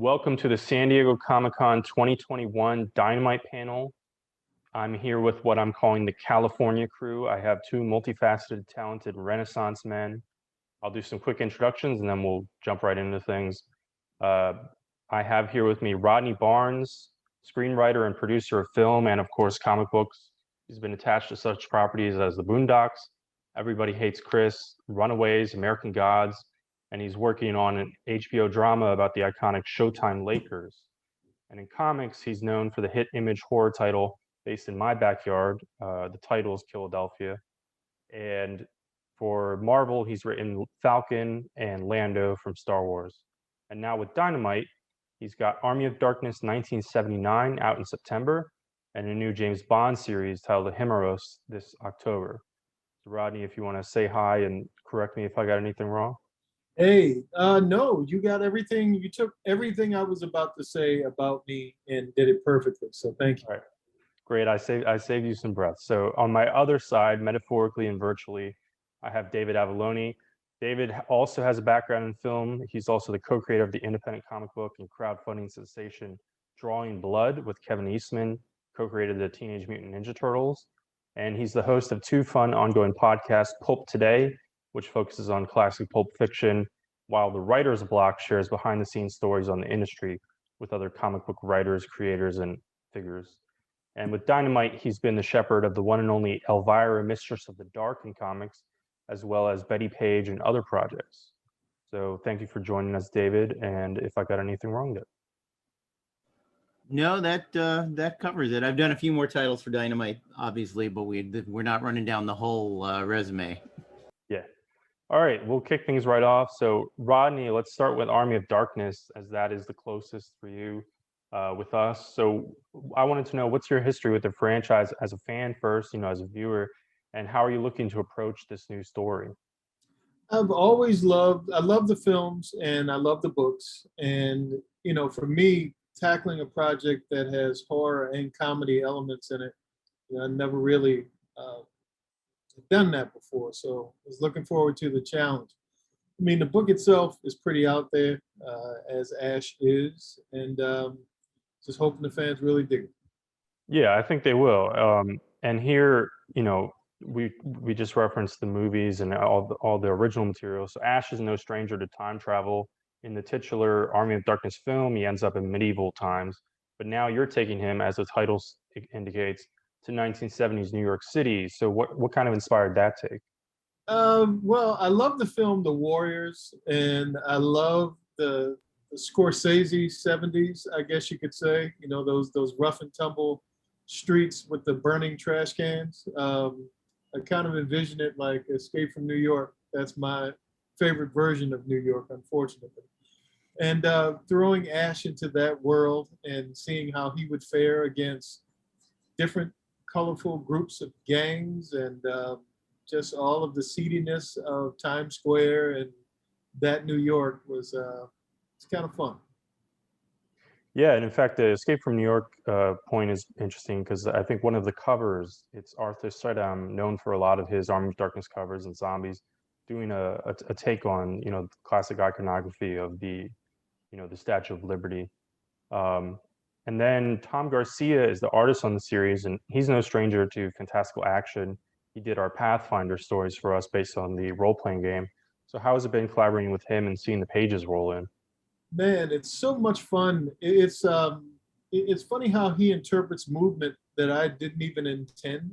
Welcome to the San Diego Comic-Con 2021 Dynamite panel. I'm here with what I'm calling the California crew. I have two multifaceted, talented Renaissance men. I'll do some quick introductions and then we'll jump right into things. I have here with me Rodney Barnes, screenwriter and producer of film and of course comic books. He's been attached to such properties as The Boondocks, Everybody Hates Chris, Runaways, American Gods, and he's working on an HBO drama about the iconic Showtime Lakers. And in comics, he's known for the hit Image horror title based in my backyard. The title is Killadelphia. And for Marvel, he's written Falcon and Lando from Star Wars. And now with Dynamite, he's got Army of Darkness 1979 out in September, and a new James Bond series titled Himeros this October. So Rodney, if you want to say hi and correct me if I got anything wrong. Hey, no, you got everything. You took everything I was about to say about me and did it perfectly. So thank you. All right. Great. I saved you some breath. So on my other side, metaphorically and virtually, I have David Avallone. David also has a background in film. He's also the co-creator of the independent comic book and crowdfunding sensation Drawing Blood with Kevin Eastman, co-created the Teenage Mutant Ninja Turtles. And he's the host of two fun ongoing podcasts, Pulp Today, which focuses on classic pulp fiction, while the Writer's Block shares behind-the-scenes stories on the industry with other comic book writers, creators, and figures. And with Dynamite, he's been the shepherd of the one and only Elvira, Mistress of the Dark in comics, as well as Bettie Page and other projects. So thank you for joining us, David, and if I got anything wrong there. No, that covers it. I've done a few more titles for Dynamite, obviously, but we're not running down the whole resume. Yeah. All right, we'll kick things right off. So Rodney, let's start with Army of Darkness, as that is the closest for you with us. So I wanted to know, what's your history with the franchise as a fan first, as a viewer, and how are you looking to approach this new story? I love the films and I love the books. And, for me, tackling a project that has horror and comedy elements in it, I never really done that before, so I was looking forward to the challenge. I mean, the book itself is pretty out there, as Ash is, and just hoping the fans really dig it. Yeah, I think they will. And here, we just referenced the movies and all the original material. So Ash is no stranger to time travel. In the titular Army of Darkness film, he ends up in medieval times. But now you're taking him, as the title indicates, to 1970s New York City. So what kind of inspired that take? Well, I love the film The Warriors, and I love the Scorsese 70s, I guess you could say. Those rough and tumble streets with the burning trash cans. I kind of envision it like Escape from New York. That's my favorite version of New York, unfortunately. And throwing Ash into that world and seeing how he would fare against different colorful groups of gangs and just all of the seediness of Times Square and that New York was it's kind of fun. Yeah, and in fact, the Escape from New York point is interesting because I think one of the covers, it's Arthur Sidam, known for a lot of his Army of Darkness covers and zombies, doing a take on classic iconography of the the Statue of Liberty. And then Tom Garcia is the artist on the series, and he's no stranger to fantastical action. He did our Pathfinder stories for us based on the role-playing game. So how has it been collaborating with him and seeing the pages roll in? Man, it's so much fun. It's funny how he interprets movement that I didn't even intend.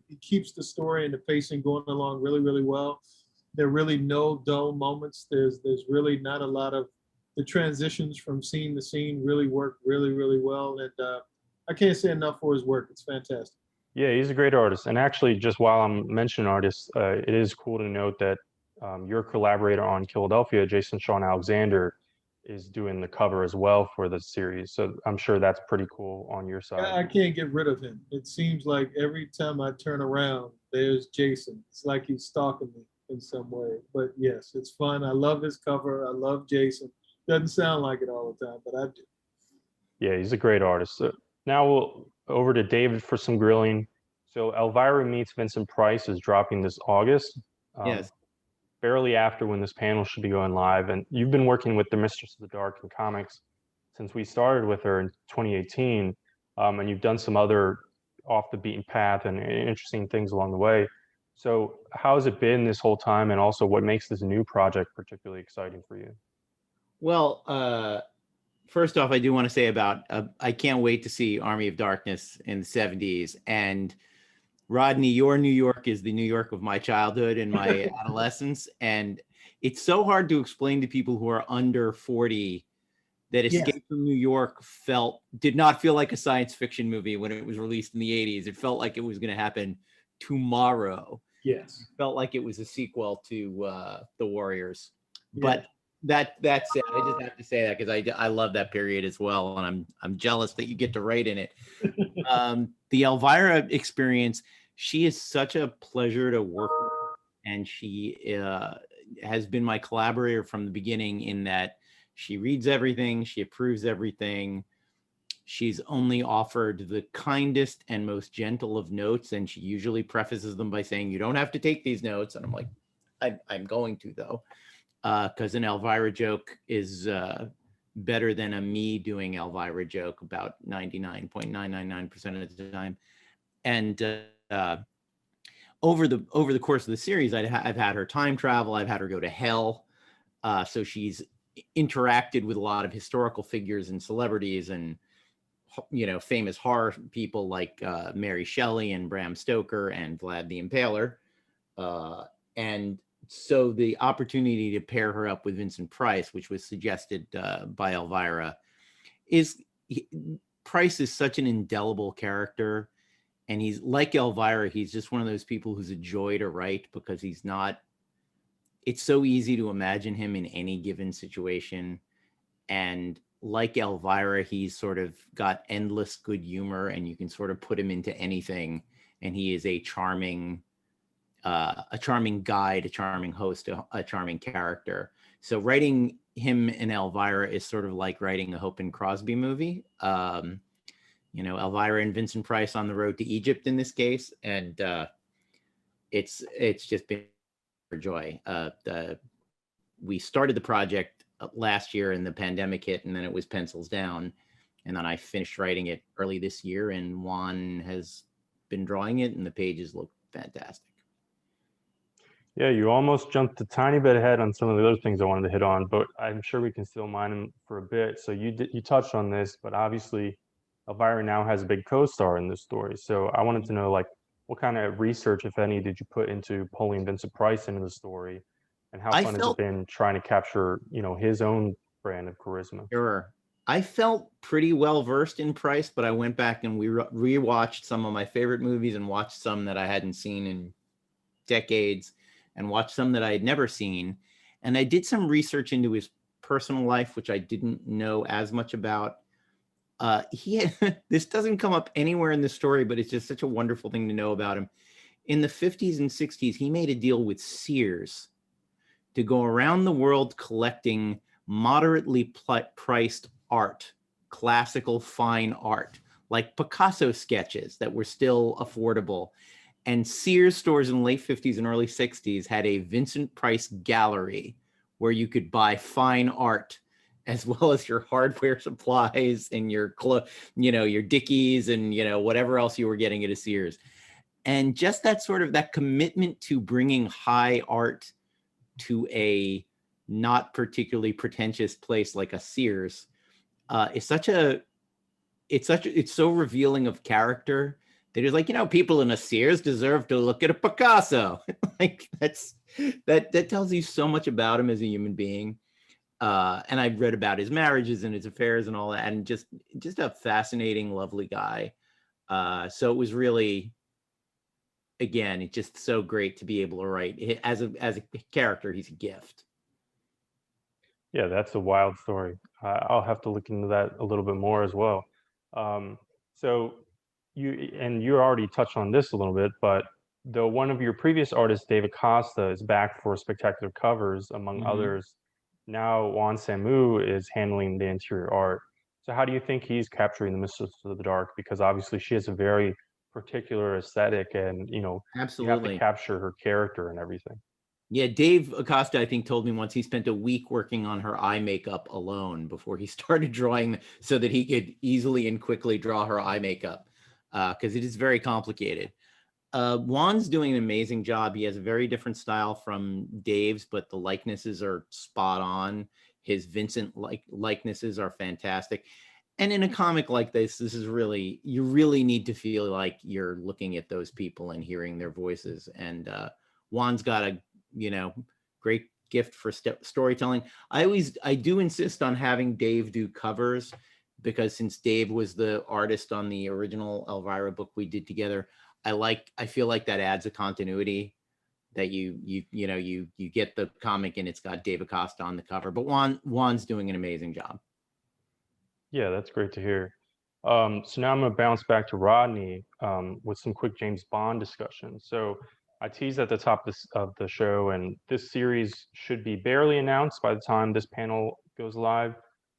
He keeps the story and the pacing going along really, really well. There are really no dull moments. There's really not a lot of the transitions from scene to scene really work really, really well. And I can't say enough for his work. It's fantastic. Yeah, he's a great artist. And actually, just while I'm mentioning artists, it is cool to note that your collaborator on Killadelphia, Jason Sean Alexander, is doing the cover as well for the series. So I'm sure that's pretty cool on your side. I can't get rid of him. It seems like every time I turn around, there's Jason. It's like he's stalking me in some way. But yes, it's fun. I love his cover. I love Jason. Doesn't sound like it all the time, but I do. Yeah, he's a great artist. So now we'll over to David for some grilling. So Elvira Meets Vincent Price is dropping this August. Yes. Barely after when this panel should be going live. And you've been working with the Mistress of the Dark in comics since we started with her in 2018, and you've done some other off the beaten path and interesting things along the way. So how has it been this whole time, and also what makes this new project particularly exciting for you? Well, first off, I do want to say about I can't wait to see Army of Darkness in the 70s. And Rodney, your New York is the New York of my childhood and my adolescence. And it's so hard to explain to people who are under 40 that Escape from New York did not feel like a science fiction movie when it was released in the 80s. It felt like it was going to happen tomorrow. Yes. It felt like it was a sequel to The Warriors. Yeah. But that's it. I just have to say that because I love that period as well, and I'm jealous that you get to write in it. The Elvira experience, she is such a pleasure to work with, and she has been my collaborator from the beginning in that she reads everything, she approves everything. She's only offered the kindest and most gentle of notes, and she usually prefaces them by saying, "You don't have to take these notes." And I'm like, I'm going to, though. Because an Elvira joke is better than a me doing Elvira joke about 99.999% of the time. And over the course of the series, I've had her time travel. I've had her go to hell. So she's interacted with a lot of historical figures and celebrities and, famous horror people like Mary Shelley and Bram Stoker and Vlad the Impaler. And so the opportunity to pair her up with Vincent Price, which was suggested by Elvira, Price is such an indelible character. And he's like Elvira, he's just one of those people who's a joy to write because it's so easy to imagine him in any given situation. And like Elvira, he's sort of got endless good humor, and you can sort of put him into anything. And he is a charming guide, a charming host, a charming character. So writing him in Elvira is sort of like writing a Hope and Crosby movie. Elvira and Vincent Price on the road to Egypt in this case. And it's just been a joy. We started the project last year and the pandemic hit, and then it was pencils down. And then I finished writing it early this year, and Juan has been drawing it, and the pages look fantastic. Yeah, you almost jumped a tiny bit ahead on some of the other things I wanted to hit on, but I'm sure we can still mine them for a bit. So you touched on this, but obviously Elvira now has a big co-star in this story. So I wanted to know, like, what kind of research, if any, did you put into pulling Vincent Price into the story, and how fun has it been trying to capture, his own brand of charisma? Sure. I felt pretty well versed in Price, but I went back and we rewatched some of my favorite movies and watched some that I hadn't seen in decades and watched some that I had never seen. And I did some research into his personal life, which I didn't know as much about. This doesn't come up anywhere in the story, but it's just such a wonderful thing to know about him. In the 50s and 60s, he made a deal with Sears to go around the world collecting moderately priced art, classical fine art, like Picasso sketches that were still affordable. And Sears stores in the late 50s and early 60s had a Vincent Price gallery where you could buy fine art as well as your hardware supplies and your your Dickies and whatever else you were getting at a Sears. And just that commitment to bringing high art to a not particularly pretentious place like a Sears it's so revealing of character that it's like, people in a Sears deserve to look at a Picasso. Like that tells you so much about him as a human being. And I've read about his marriages and his affairs and all that, and just a fascinating, lovely guy. So it was really, again, it's just so great to be able to write as a character. He's a gift. Yeah, that's a wild story. I'll have to look into that a little bit more as well. So you already touched on this a little bit, but though one of your previous artists, David Costa, is back for spectacular covers, among others, now Juan Samu is handling the interior art. So how do you think he's capturing the Mistress of the Dark? Because obviously she has a very particular aesthetic, and Absolutely. you have to capture her character and everything. Yeah, Dave Acosta, I think, told me once he spent a week working on her eye makeup alone before he started drawing so that he could easily and quickly draw her eye makeup because it is very complicated. Juan's doing an amazing job. He has a very different style from Dave's, but the likenesses are spot on. His Vincent likenesses are fantastic. And in a comic like this is really, you really need to feel like you're looking at those people and hearing their voices. And Juan's got a, great gift for storytelling. I do insist on having Dave do covers because since Dave was the artist on the original Elvira book we did together, I feel like that adds a continuity that you get the comic and it's got Dave Acosta on the cover, but Juan's doing an amazing job. Yeah, that's great to hear. So now I'm going to bounce back to Rodney with some quick James Bond discussion. So I teased at the top of the show, and this series should be barely announced by the time this panel goes live.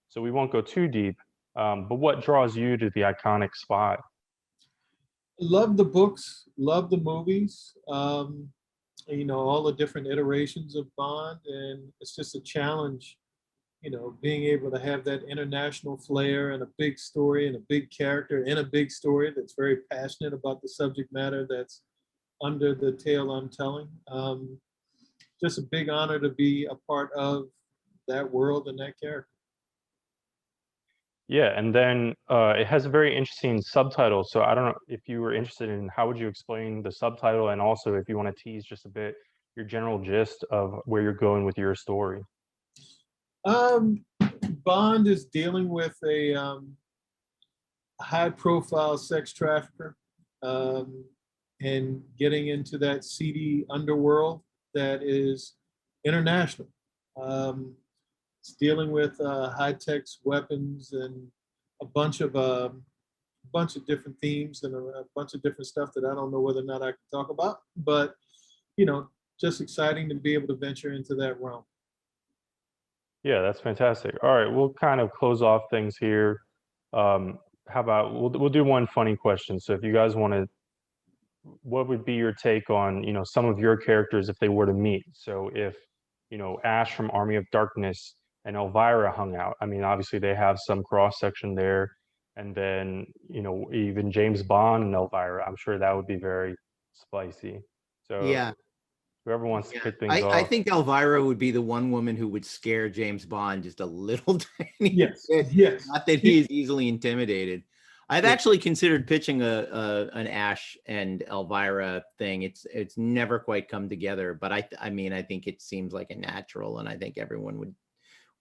So we won't go too deep. But what draws you to the iconic spot? Love the books, love the movies. All the different iterations of Bond, and it's just a challenge. Being able to have that international flair and a big story and a big character in a big story that's very passionate about the subject matter that's under the tale I'm telling. Just a big honor to be a part of that world and that character. Yeah, and then it has a very interesting subtitle. So I don't know if you were interested in how would you explain the subtitle, and also if you want to tease just a bit your general gist of where you're going with your story. Bond is dealing with a high-profile sex trafficker and getting into that seedy underworld that is international. It's dealing with high-tech weapons and a bunch of different themes and a bunch of different stuff that I don't know whether or not I can talk about. But just exciting to be able to venture into that realm. Yeah, that's fantastic. All right, we'll kind of close off things here. How about we'll do one funny question. So if you guys want to, what would be your take on some of your characters if they were to meet? So if Ash from Army of Darkness and Elvira hung out, I mean obviously they have some cross section there, and then even James Bond and Elvira, I'm sure that would be very spicy. So Yeah. whoever wants to kick things I off. think Elvira would be the one woman who would scare James Bond just a little tiny Yes, bit. yes. Not that he is easily intimidated. I've actually considered pitching an Ash and Elvira thing. It's never quite come together, but I mean I think it seems like a natural, and I think everyone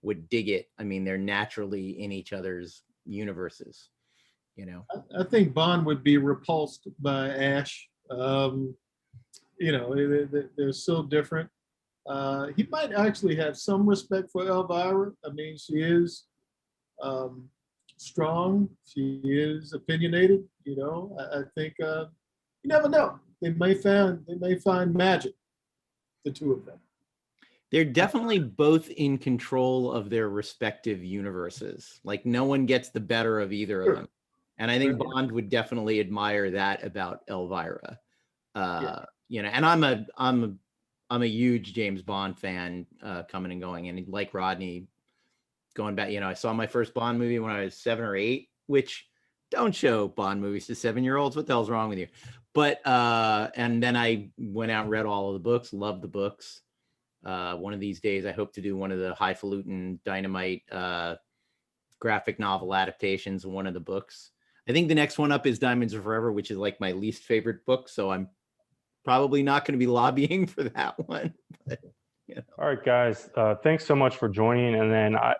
would dig it. I mean they're naturally in each other's universes, I think Bond would be repulsed by Ash. They're so different. He might actually have some respect for Elvira. I mean, she is strong. She is opinionated. I think you never know. They may find magic, the two of them. They're definitely both in control of their respective universes. Like no one gets the better of either of them. And I think Bond would definitely admire that about Elvira. And I'm a huge James Bond fan coming and going, and like Rodney, going back, I saw my first Bond movie when I was 7 or 8, which don't show Bond movies to 7-year-olds. What the hell's wrong with you? But and then I went out and read all of the books, loved the books. One of these days, I hope to do one of the highfalutin Dynamite graphic novel adaptations of one of the books. I think the next one up is Diamonds Are Forever, which is like my least favorite book. So I'm probably not going to be lobbying for that one. But, All right, guys. Thanks so much for joining. And then I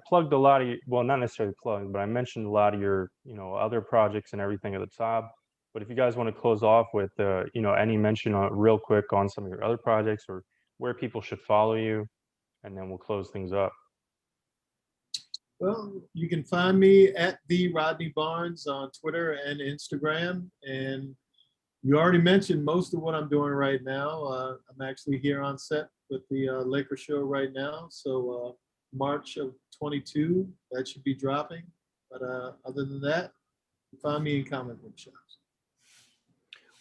plugged a lot of well, not necessarily plugged, but I mentioned a lot of your other projects and everything at the top. But if you guys want to close off with any mention real quick on some of your other projects or where people should follow you, and then we'll close things up. Well, you can find me at the Rodney Barnes on Twitter and Instagram. And you already mentioned most of what I'm doing right now. I'm actually here on set with the Lakers show right now. So March of 22, that should be dropping. But other than that, you find me in comic book shops.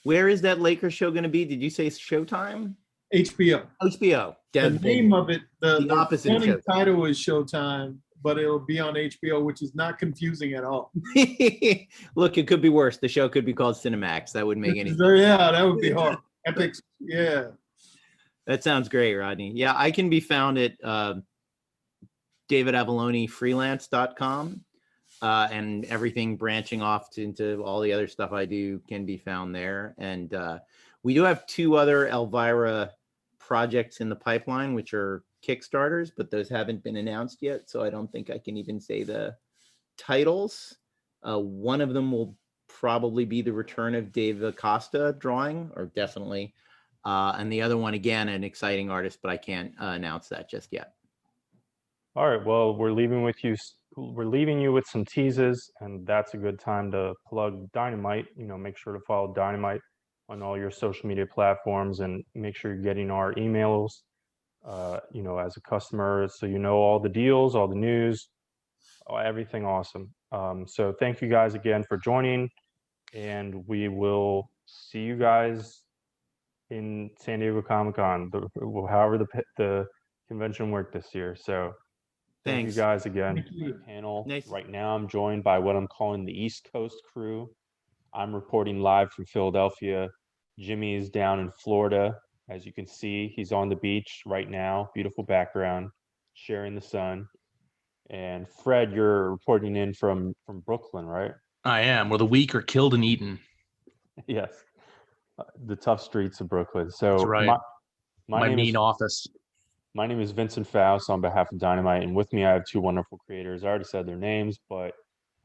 Where is that Lakers show going to be? Did you say Showtime? HBO. HBO. The name of it, the opposite of running Showtime. title is Showtime, but it'll be on HBO, which is not confusing at all. Look, it could be worse. The show could be called Cinemax. That wouldn't make any sense. Yeah, that would be hard. Epics, yeah. That sounds great, Rodney. Yeah, I can be found at davidavallonefreelance.com. And everything branching off into all the other stuff I do can be found there. And we do have 2 other Elvira projects in the pipeline, which are Kickstarters, but those haven't been announced yet. So I don't think I can even say the titles. One of them will probably be the return of Dave Acosta drawing, or definitely. And the other one, again, an exciting artist, but I can't announce that just yet. All right, well, we're leaving you with some teases, and that's a good time to plug Dynamite. Make sure to follow Dynamite on all your social media platforms, and make sure you're getting our emails, as a customer, so you know all the deals, all the news, everything awesome. So thank you guys again for joining, and we will see you guys in San Diego Comic-Con, however the convention worked this year. So thank you guys again for the panel. Nice. Right now I'm joined by what I'm calling the East Coast crew. I'm reporting live from Philadelphia. Jimmy is down in Florida. As you can see, he's on the beach right now. Beautiful background, sharing the sun. And Fred, you're reporting in from Brooklyn, right? I am, where the weak are killed and eaten. Yes. The tough streets of Brooklyn. So That's right. my name mean is office. My name is Vincent Faust on behalf of Dynamite, and with me I have 2 wonderful creators. I already said their names, but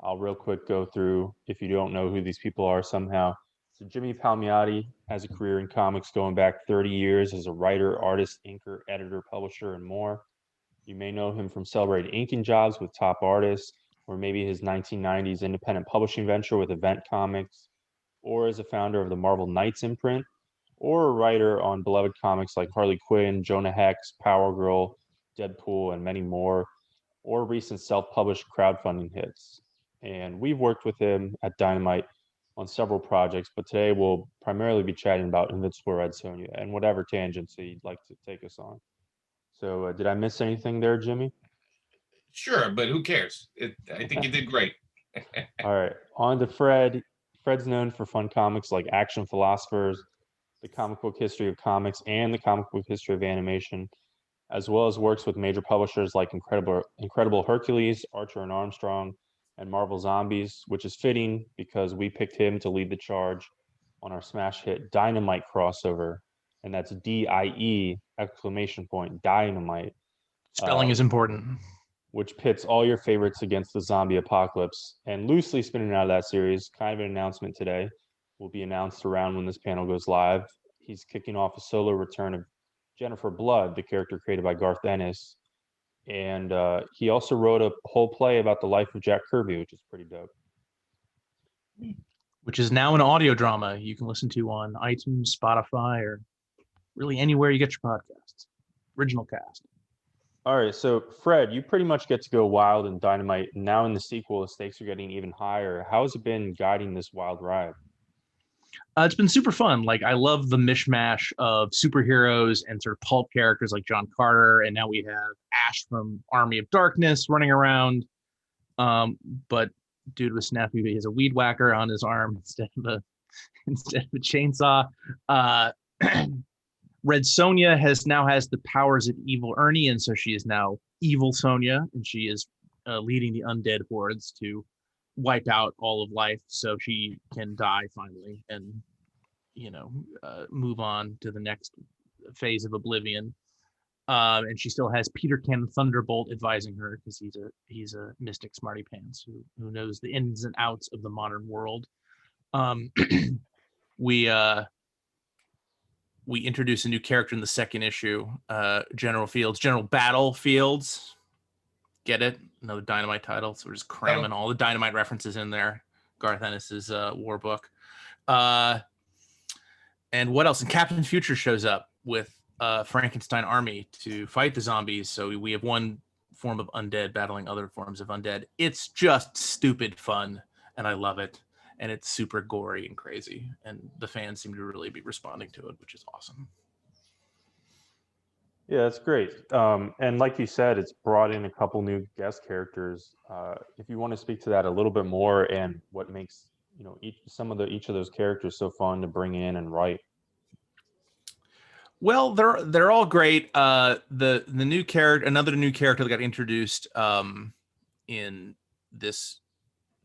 I'll real quick go through if you don't know who these people are somehow. So Jimmy Palmiotti has a career in comics going back 30 years as a writer, artist, inker, editor, publisher, and more. You may know him from celebrated inking jobs with top artists, or maybe his 1990s independent publishing venture with Event Comics, or as a founder of the Marvel Knights imprint, or a writer on beloved comics like Harley Quinn, Jonah Hex, Power Girl, Deadpool, and many more, or recent self-published crowdfunding hits. And we've worked with him at Dynamite on several projects, but today we'll primarily be chatting about Invincible Red Sonja and whatever tangents he'd like to take us on. So did I miss anything there, Jimmy? Sure, but who cares? I think you did great. All right, on to Fred. Fred's known for fun comics like Action Philosophers, the comic book history of comics, and the comic book history of animation, as well as works with major publishers like Incredible Hercules, Archer and Armstrong, and Marvel Zombies, which is fitting because we picked him to lead the charge on our smash hit Dynamite crossover, and that's DIE exclamation point Dynamite. Spelling is important. Which pits all your favorites against the zombie apocalypse. And loosely spinning out of that series, kind of an announcement today, will be announced around when this panel goes live. He's kicking off a solo return of Jennifer Blood, the character created by Garth Ennis. And he also wrote a whole play about the life of Jack Kirby, which is pretty dope. Which is now an audio drama you can listen to on iTunes, Spotify, or really anywhere you get your podcasts. Original cast. All right, so Fred, you pretty much get to go wild in Dynamite. And now in the sequel, the stakes are getting even higher. How has it been guiding this wild ride? It's been super fun. Like, I love the mishmash of superheroes and sort of pulp characters like John Carter, and now we have Ash from Army of Darkness running around. But dude with snafu, he has a weed whacker on his arm instead of a chainsaw. Red Sonja now has the powers of evil Ernie, and so she is now evil Sonja, and she is leading the undead hordes to wipe out all of life so she can die finally and move on to the next phase of oblivion. And she still has Peter Cannon Thunderbolt advising her because he's a mystic smarty pants who knows the ins and outs of the modern world. We introduce a new character in the second issue, General Battle Fields. Get it? Another Dynamite title. So we're just cramming all the Dynamite references in there. Garth Ennis's war book. And what else? And Captain Future shows up with Frankenstein army to fight the zombies. So we have one form of undead battling other forms of undead. It's just stupid fun, and I love it. And it's super gory and crazy. And the fans seem to really be responding to it, which is awesome. Yeah, that's great. And like you said, it's brought in a couple new guest characters. If you want to speak to that a little bit more and what makes each of those characters so fun to bring in and write. Well, they're all great. The new character, another new character that got introduced in this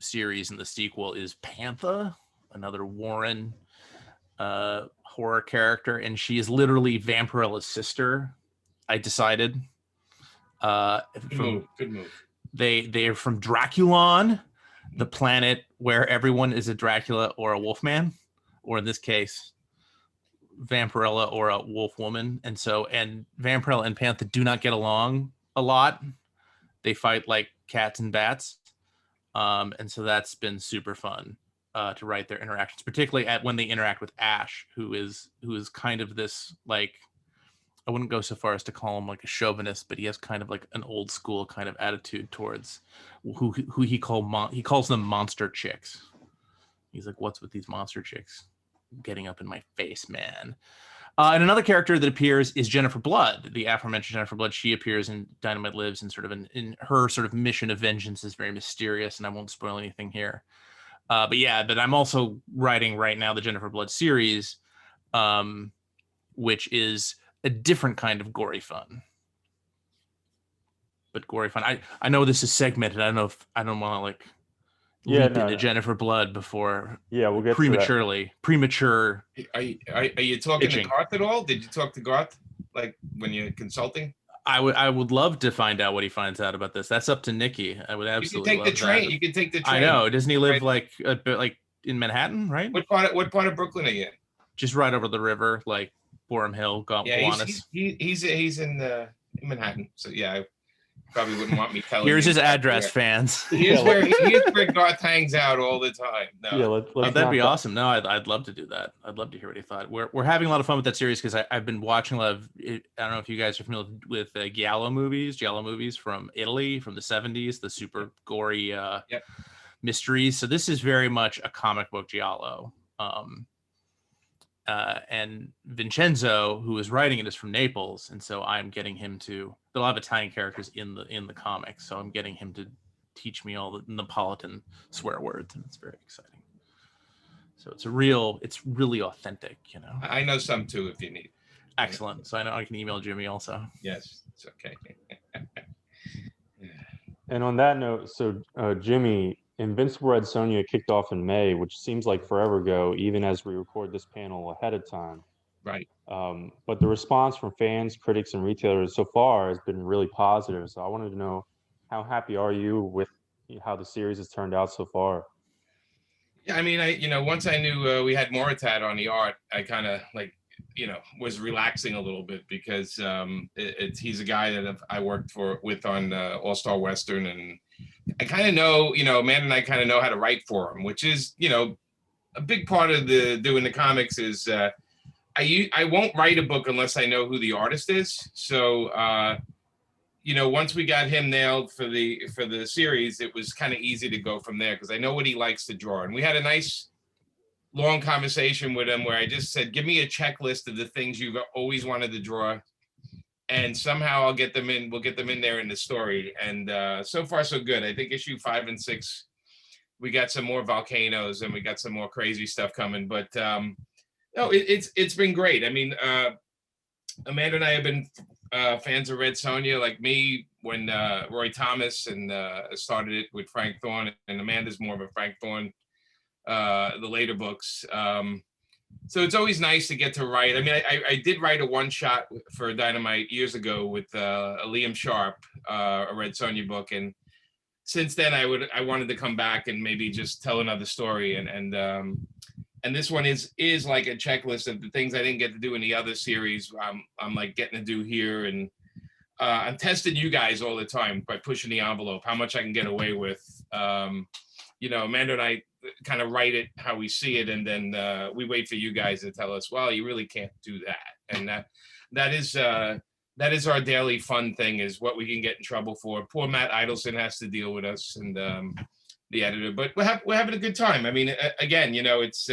series and the sequel is Pantha, another Warren horror character, and she is literally Vampirella's sister. I decided. Good move. They are from Draculon, the planet where everyone is a Dracula or a Wolfman, or in this case, Vampirella or a wolf woman. And Vampirella and Pantha do not get along a lot. They fight like cats and bats. And so that's been super fun to write their interactions, particularly when they interact with Ash, who is kind of this, like, I wouldn't go so far as to call him like a chauvinist, but he has kind of like an old school kind of attitude towards who he calls them monster chicks. He's like, what's with these monster chicks getting up in my face, man? And another character that appears is Jennifer Blood, the aforementioned Jennifer Blood. She appears in Dynamite Lives, and sort of in her sort of mission of vengeance is very mysterious, and I won't spoil anything here. But I'm also writing right now the Jennifer Blood series, which is a different kind of gory fun. But gory fun. I know this is segmented. I don't know if I don't want to like leap into Jennifer Blood before we'll get premature. Are you talking itching. to Garth at all? Did you talk to Garth like when you're consulting? I would love to find out what he finds out about this. That's up to Nikki. I would absolutely. You can take the train. You can take the train. I know. Doesn't he live like in Manhattan, right? What part of Brooklyn are you in? Just right over the river, like Borum Hill, Gowanus. He's in Manhattan. So yeah, I probably wouldn't want me telling. Here's his address, fans. Here's where Garth hangs out all the time. No. Yeah, that'd be awesome. No, I'd love to do that. I'd love to hear what he thought. We're having a lot of fun with that series because I've been watching a lot of. I don't know if you guys are familiar with giallo movies from Italy from the 70s, the super gory mysteries. So this is very much a comic book giallo. And Vincenzo, who is writing it, is from Naples, and so I'm getting him to. They'll have Italian characters in the comics, so I'm getting him to teach me all the Neapolitan swear words, and it's very exciting. So it's really authentic, you know. I know some too, if you need. Excellent. So I know I can email Jimmy also. Yes, it's okay. And on that note, so Jimmy, Invincible Red Sonja kicked off in May, which seems like forever ago, even as we record this panel ahead of time. Right. But the response from fans, critics, and retailers so far has been really positive. So I wanted to know, how happy are you with how the series has turned out so far? Yeah, I mean, once I knew we had Moritat on the art, I kind of was relaxing a little bit because he's a guy that I worked with on All Star Western, and I kind of know, Amanda and I kind of know how to write for him, which is, a big part of doing the comics is I won't write a book unless I know who the artist is. So, once we got him nailed for the series, it was kind of easy to go from there because I know what he likes to draw. And we had a nice long conversation with him where I just said, give me a checklist of the things you've always wanted to draw, and somehow I'll get them in. We'll get them in there in the story. And so far, so good. I think issue 5 and 6, we got some more volcanoes and we got some more crazy stuff coming. But no, it's been great. I mean, Amanda and I have been fans of Red Sonja, like me, when Roy Thomas and started it with Frank Thorne, and Amanda's more of a Frank Thorne, the later books. So it's always nice to get to write. I mean, I did write a one-shot for Dynamite years ago with a Liam Sharp, a Red Sonja book, and since then I wanted to come back and maybe just tell another story, and this one is like a checklist of the things I didn't get to do in the other series. I'm like getting to do here, and I'm testing you guys all the time by pushing the envelope, how much I can get away with. Amanda and I kind of write it how we see it, and then we wait for you guys to tell us, well, you really can't do that. And that is our daily fun thing, is what we can get in trouble for. Poor Matt Idelson has to deal with us, and the editor, but we're having a good time. I mean, again, it's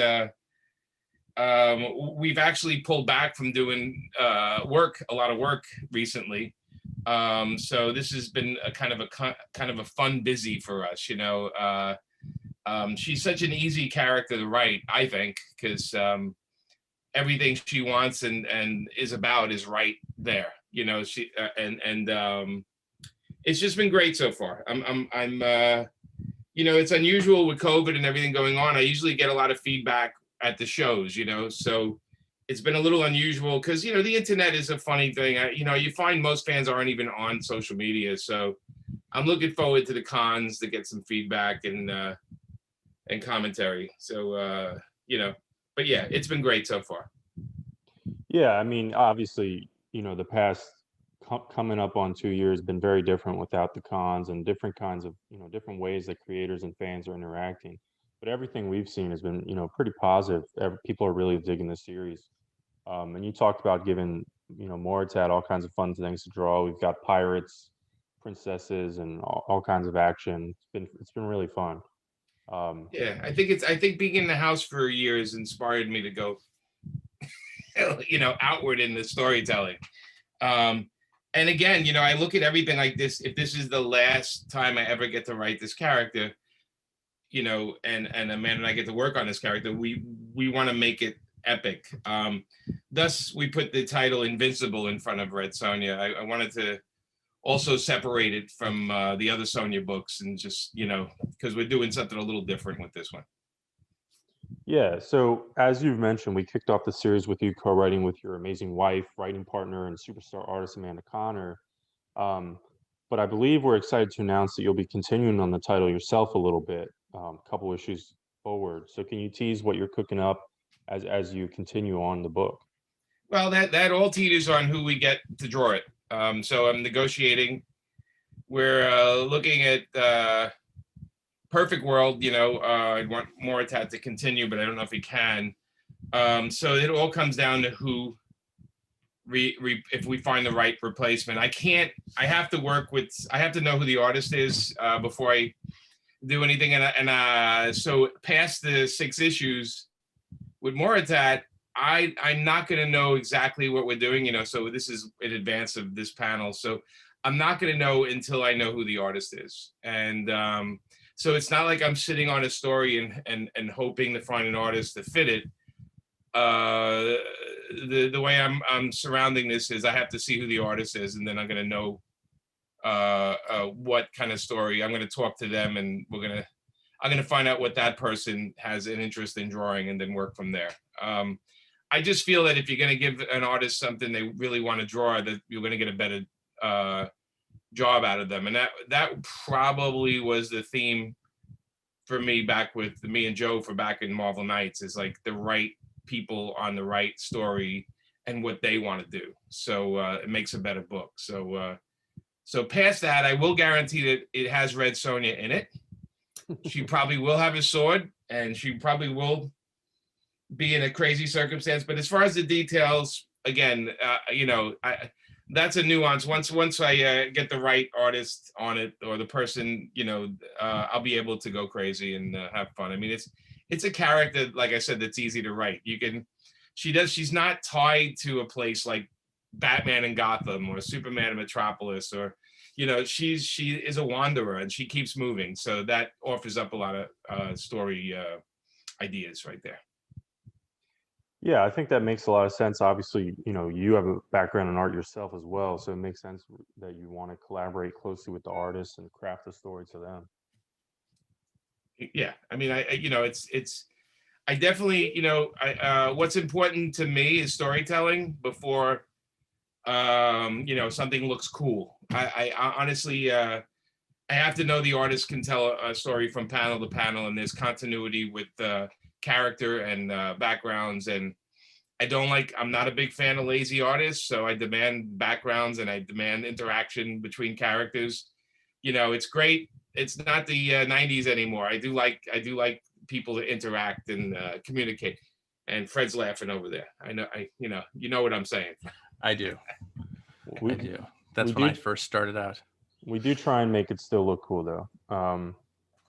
we've actually pulled back from doing a lot of work recently. So this has been a kind of a fun busy for us, you know. She's such an easy character to write, I think, because everything she wants and is about is right there, you know. It's just been great so far. I'm you know, it's unusual with COVID and everything going on. I usually get a lot of feedback at the shows, you know, so it's been a little unusual because, you know, the internet is a funny thing. You know, you find most fans aren't even on social media, so I'm looking forward to the cons to get some feedback and commentary. So you know, but yeah, it's been great so far. Yeah, I mean, obviously, you know, the past coming up on 2 years been very different without the cons and different kinds of, you know, different ways that creators and fans are interacting. But everything we've seen has been, you know, pretty positive. People are really digging the series. And you talked about giving, you know, Moritad all kinds of fun things to draw. We've got pirates, princesses, and all kinds of action. It's been really fun. Yeah, I think being in the house for a year has inspired me to go, you know, outward in the storytelling. And again, you know, I look at everything like this. If this is the last time I ever get to write this character, you know, and Amanda and I get to work on this character, we want to make it epic. Thus, we put the title Invincible in front of Red Sonja. I wanted to also separate it from the other Sonja books and just, you know, because we're doing something a little different with this one. Yeah, so as you've mentioned, we kicked off the series with you co-writing with your amazing wife, writing partner, and superstar artist Amanda Connor. But I believe we're excited to announce that you'll be continuing on the title yourself a little bit, a couple issues forward. So can you tease what you're cooking up as you continue on the book? Well, that all teeters on who we get to draw it. So I'm negotiating. We're looking at Perfect World. You know, I'd want Moritad to continue, but I don't know if he can. So it all comes down to who, if we find the right replacement. I have to work with. I have to know who the artist is before I do anything. And so past the 6 issues with Moritad, I'm not going to know exactly what we're doing, you know, so this is in advance of this panel. So I'm not going to know until I know who the artist is. And so it's not like I'm sitting on a story and hoping to find an artist to fit it. The way I'm surrounding this is I have to see who the artist is, and then I'm going to know what kind of story. I'm going to talk to them, and I'm going to find out what that person has an interest in drawing, and then work from there. I just feel that if you're going to give an artist something they really want to draw, that you're going to get a better job out of them. And that probably was the theme for me back with me and Joe for back in Marvel Knights, is like the right people on the right story and what they want to do. So it makes a better book. So past that, I will guarantee that it has Red Sonja in it. She probably will have a sword, and she probably will be in a crazy circumstance. But as far as the details, again, you know, that's a nuance. Once I get the right artist on it, or the person, you know, I'll be able to go crazy and have fun. I mean, it's a character, like I said, that's easy to write. She's not tied to a place like Batman in Gotham or Superman in Metropolis, or, you know, she is a wanderer and she keeps moving. So that offers up a lot of story ideas right there. Yeah, I think that makes a lot of sense. Obviously, you know, you have a background in art yourself as well, so it makes sense that you want to collaborate closely with the artists and craft the story to them. Yeah, I mean, you know, I definitely, you know, what's important to me is storytelling before, you know, something looks cool. I honestly, I have to know the artist can tell a story from panel to panel, and there's continuity with character and backgrounds. And I'm not a big fan of lazy artists, so I demand backgrounds and I demand interaction between characters. You know, it's great. It's not the 90s anymore. I do like people to interact and communicate. And Fred's laughing over there. I know, you know what I'm saying. I do. I do. That's when I first started out. We do try and make it still look cool, though. And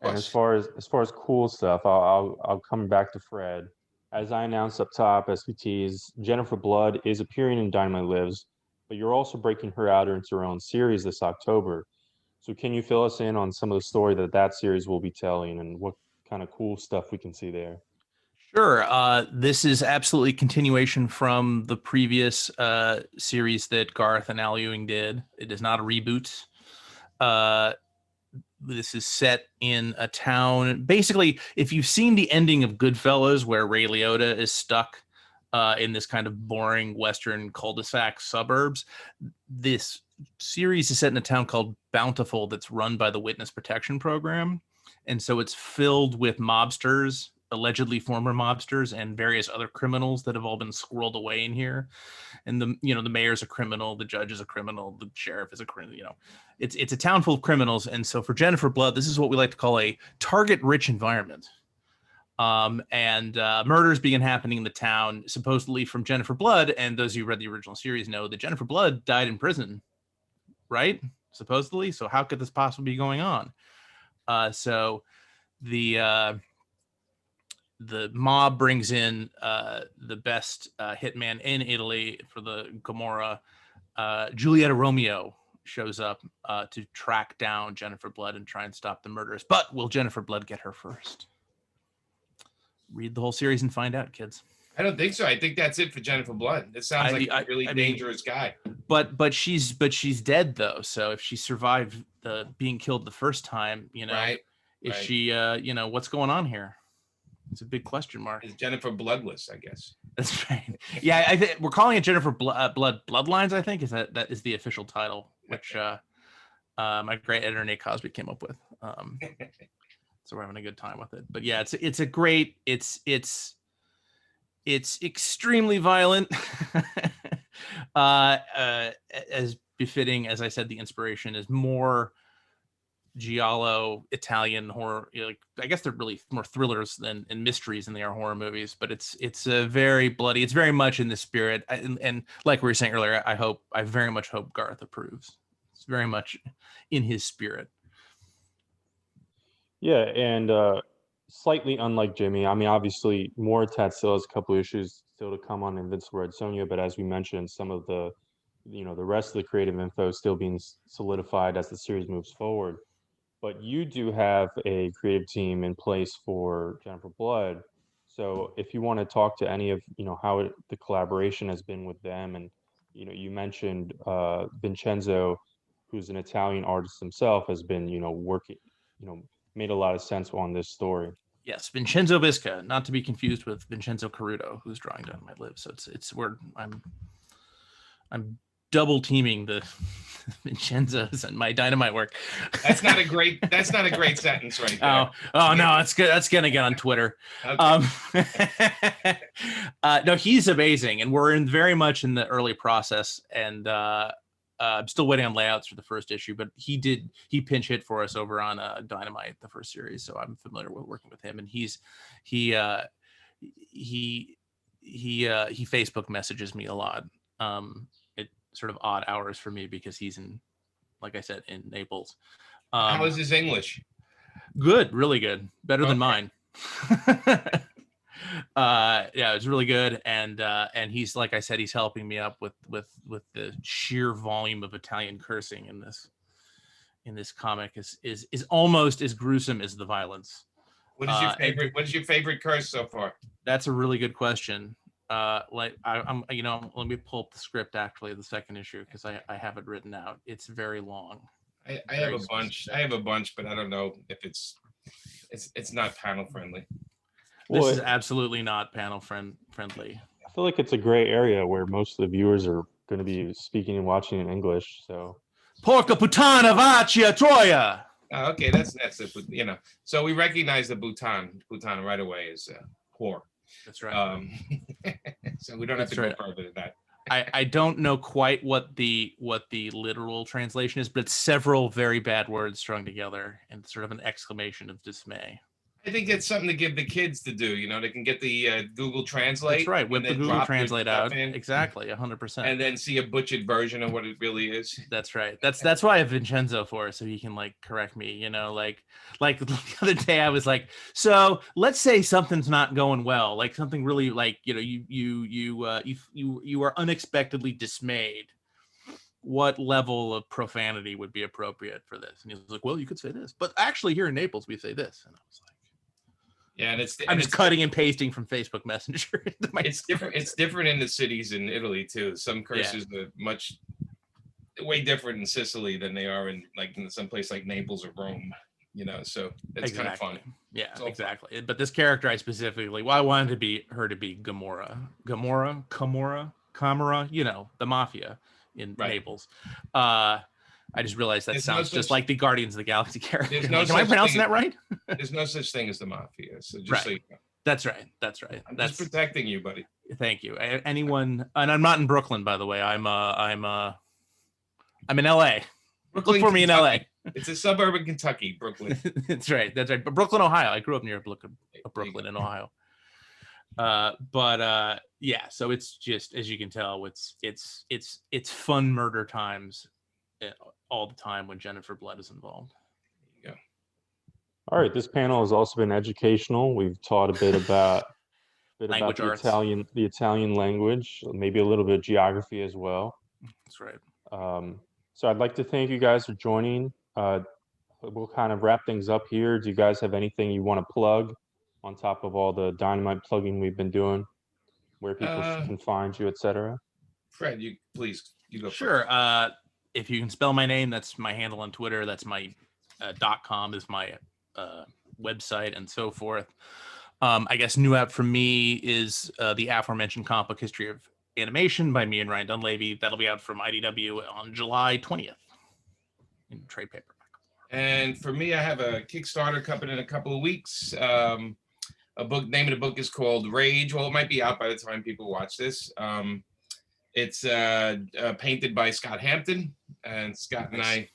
as far as cool stuff, I'll come back to Fred. As I announced up top, SPTs, Jennifer Blood is appearing in Dynamite Lives, but you're also breaking her out into her own series this October. So can you fill us in on some of the story that series will be telling and what kind of cool stuff we can see there? Sure. This is absolutely continuation from the previous series that Garth and Al Ewing did. It is not a reboot. This is set in a town. Basically, if you've seen the ending of Goodfellas, where Ray Liotta is stuck in this kind of boring Western cul-de-sac suburbs, this series is set in a town called Bountiful that's run by the Witness Protection Program. And so it's filled with mobsters, allegedly former mobsters, and various other criminals that have all been squirreled away in here. And the mayor's a criminal, the judge is a criminal, the sheriff is a criminal. It's a town full of criminals. And so for Jennifer Blood, this is what we like to call a target-rich environment. And murders begin happening in the town, supposedly from Jennifer Blood. And those of you who read the original series know that Jennifer Blood died in prison, right? Supposedly. So how could this possibly be going on? So the mob brings in the best hitman in Italy for the Gomorrah. Giulietta Romeo shows up to track down Jennifer Blood and try and stop the murders. But will Jennifer Blood get her first? Read the whole series and find out, kids. I don't think so. I think that's it for Jennifer Blood. It sounds like a really dangerous guy. But she's dead though. So if she survived the being killed the first time, is she what's going on here? It's a big question mark. Is Jennifer Bloodless, I guess. That's right. Yeah, I think we're calling it Jennifer Bloodlines. I think that is the official title, which my great editor Nate Cosby came up with. So we're having a good time with it. But yeah, it's a great. It's extremely violent, as befitting. As I said, the inspiration is more giallo Italian horror. I guess they're really more thrillers and mysteries than they are horror movies. But it's a very bloody. It's very much in the spirit. And like we were saying earlier, I very much hope Garth approves. It's very much in his spirit. Yeah, and slightly unlike Jimmy, I mean, obviously, Moritat still has a couple issues still to come on Invincible Red Sonja, but as we mentioned, some of the, the rest of the creative info is still being solidified as the series moves forward. But you do have a creative team in place for Jennifer Blood. So if you want to talk to any of, how the collaboration has been with them, and, you mentioned Vincenzo, who's an Italian artist himself, has been, working, made a lot of sense on this story. Yes, Vincenzo Visca, not to be confused with Vincenzo Caruto, who's drawing Dynamite Lives. So it's where I'm double teaming the Vincenzos and my Dynamite work. That's not a great sentence right there. Oh no, that's good. That's gonna get on Twitter. Okay. No, he's amazing, and we're very much in the early process, and I'm still waiting on layouts for the first issue, but he pinch hit for us over on Dynamite, the first series. So I'm familiar with working with him, and he Facebook messages me a lot. It sort of odd hours for me because he's in, like I said, in Naples. How is his English? Good, really good, better than mine. Yeah, it's really good, and he's, like I said, he's helping me up with the sheer volume of Italian cursing in this comic is almost as gruesome as the violence. What is your favorite curse so far? That's a really good question. Let me pull up the script actually of the second issue because I have it written out. It's very long. I have a bunch. I have a bunch, but I don't know if it's not panel friendly. This is absolutely not panel friendly. I feel like it's a gray area where most of the viewers are going to be speaking and watching in English. So, Porca puttana vaccia troia. Oh, okay, that's it. So we recognize the Bhutan right away as whore. That's right. So we don't have to go further than that. I don't know quite what the literal translation is, but it's several very bad words strung together and sort of an exclamation of dismay. I think it's something to give the kids to do. You know, they can get the Google Translate. That's right. and Whip the then Google drop their Translate stuff out. in, Exactly. 100%. and then see a butchered version of what it really is. That's right. That's why I have Vincenzo for, so he can like correct me, you know, like the other day I was like, so let's say something's not going well, like something really like, you know, you are unexpectedly dismayed. What level of profanity would be appropriate for this? And he was like, well, you could say this, but actually here in Naples we say this. And I was like, Yeah, and I'm just cutting and pasting from Facebook Messenger into my it's different. It's different in the cities in Italy too. Some curses are way different in Sicily than they are in some place like Naples or Rome. You know, so it's kind of fun. Yeah, exactly. But this character I specifically, well, I wanted her to be Camorra, you know, the mafia in Naples. I just realized that sounds just like the Guardians of the Galaxy character. Am I pronouncing that right? There's no such thing as the mafia. So just so you know. That's right. That's right. That's just protecting you, buddy. Thank you. Anyone, and I'm not in Brooklyn, by the way. I'm in LA. Brooklyn, Look for me in LA. It's a suburb of Kentucky, Brooklyn. That's right. That's right. But Brooklyn, Ohio. I grew up near Brooklyn in Ohio. Yeah, so it's just, as you can tell, it's fun murder times all the time when Jennifer Blood is involved. Yeah. All right, this panel has also been educational. We've taught a bit about Language the arts. Italian language, maybe a little bit of geography as well. That's right. So I'd like to thank you guys for joining. We'll kind of wrap things up here. Do you guys have anything you want to plug on top of all the Dynamite plugging we've been doing, where people can find you, etc.? Fred, you go. Sure. First. If you can spell my name, that's my handle on Twitter. That's my .com is my website and so forth. I guess new app for me is the aforementioned comic book history of animation by me and Ryan Dunleavy. That'll be out from IDW on July 20th in trade paperback. And for me, I have a Kickstarter coming in a couple of weeks. A book, name of the book is called Rage. Well, it might be out by the time people watch this. It's painted by Scott Hampton, and Scott and I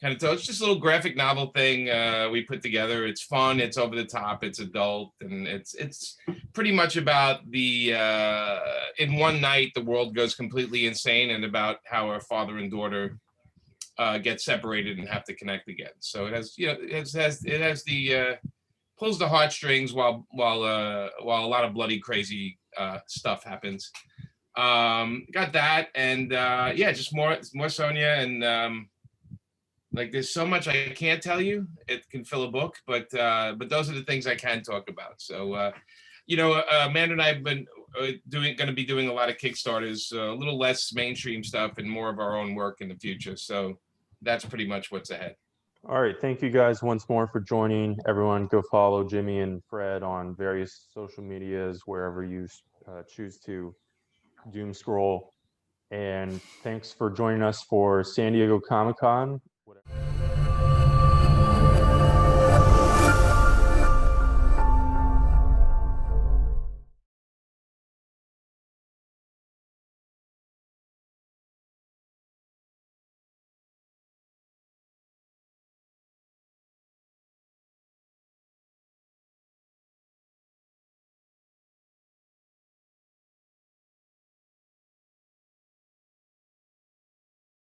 kind of it's just a little graphic novel thing we put together. It's fun, it's over the top, it's adult, and it's pretty much about the in one night the world goes completely insane, and about how a father and daughter get separated and have to connect again. So it has, you know, it has the pulls the heartstrings while a lot of bloody crazy stuff happens. Got that, and yeah, just more Sonja, and like there's so much I can't tell you. It can fill a book, but those are the things I can talk about. So you know, Amanda and I have been going to be doing a lot of Kickstarters, a little less mainstream stuff and more of our own work in the future. So that's pretty much what's ahead. All right, thank you guys once more for joining. Everyone go follow Jimmy and Fred on various social medias, wherever you choose to doom scroll. And thanks for joining us for San Diego Comic-Con.